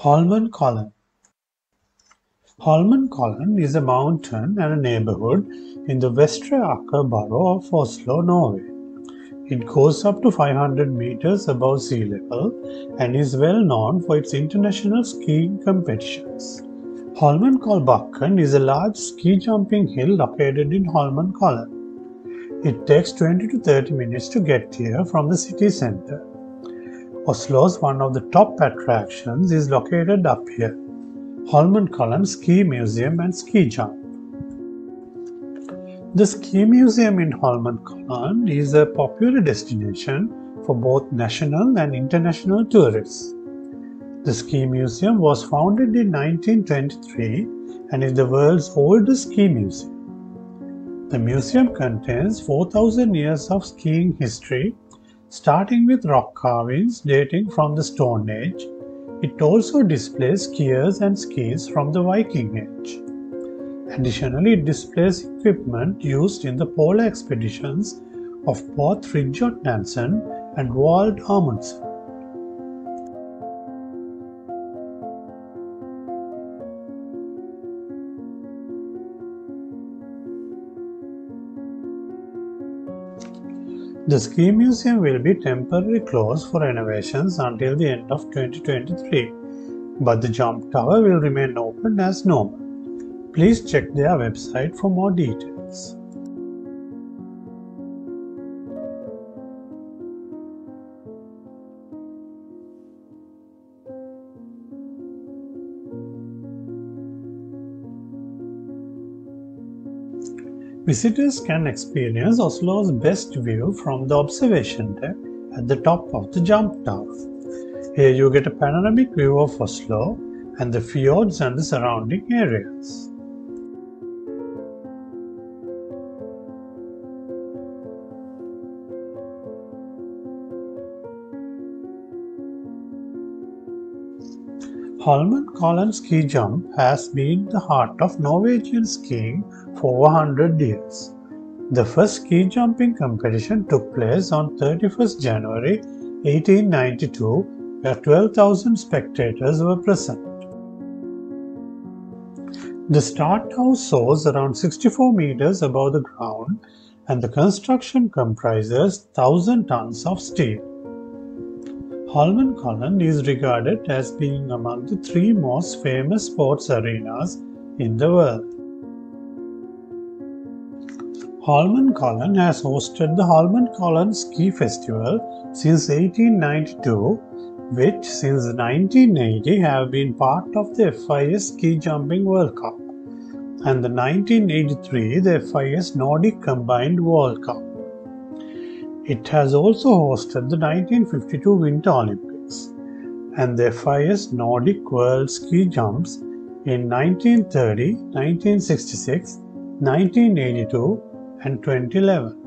Holmenkollen. Holmenkollen is a mountain and a neighborhood in the Vestre Aker borough of Oslo, Norway. It goes up to 500 meters above sea level and is well known for its international skiing competitions. Holmenkollbakken is a large ski jumping hill located in Holmenkollen. It takes 20 to 30 minutes to get here from the city center. Oslo's one of the top attractions is located up here, Holmenkollen Ski Museum and Ski Jump. The ski museum in Holmenkollen is a popular destination for both national and international tourists. The ski museum was founded in 1923 and is the world's oldest ski museum. The museum contains 4,000 years of skiing history, starting with rock carvings dating from the Stone Age. It also displays skiers and skis from the Viking Age. Additionally, it displays equipment used in the polar expeditions of both Fridtjof Nansen and Roald Amundsen. The ski museum will be temporarily closed for renovations until the end of 2023, but the jump tower will remain open as normal. Please check their website for more details. Visitors can experience Oslo's best view from the observation deck at the top of the jump tower. Here you get a panoramic view of Oslo and the fjords and the surrounding areas. Holmenkollen ski jump has been the heart of Norwegian skiing for over 100 years. The first ski jumping competition took place on 31st January 1892, where 12,000 spectators were present. The start house soars around 64 meters above the ground, and the construction comprises 1,000 tons of steel. Holmenkollen is regarded as being among the three most famous sports arenas in the world. Holmenkollen has hosted the Holmenkollen Ski Festival since 1892, which since 1980 have been part of the FIS Ski Jumping World Cup, and the 1983 the FIS Nordic Combined World Cup. It has also hosted the 1952 Winter Olympics and the FIS Nordic World Ski Jumps in 1930, 1966, 1982 and 2011.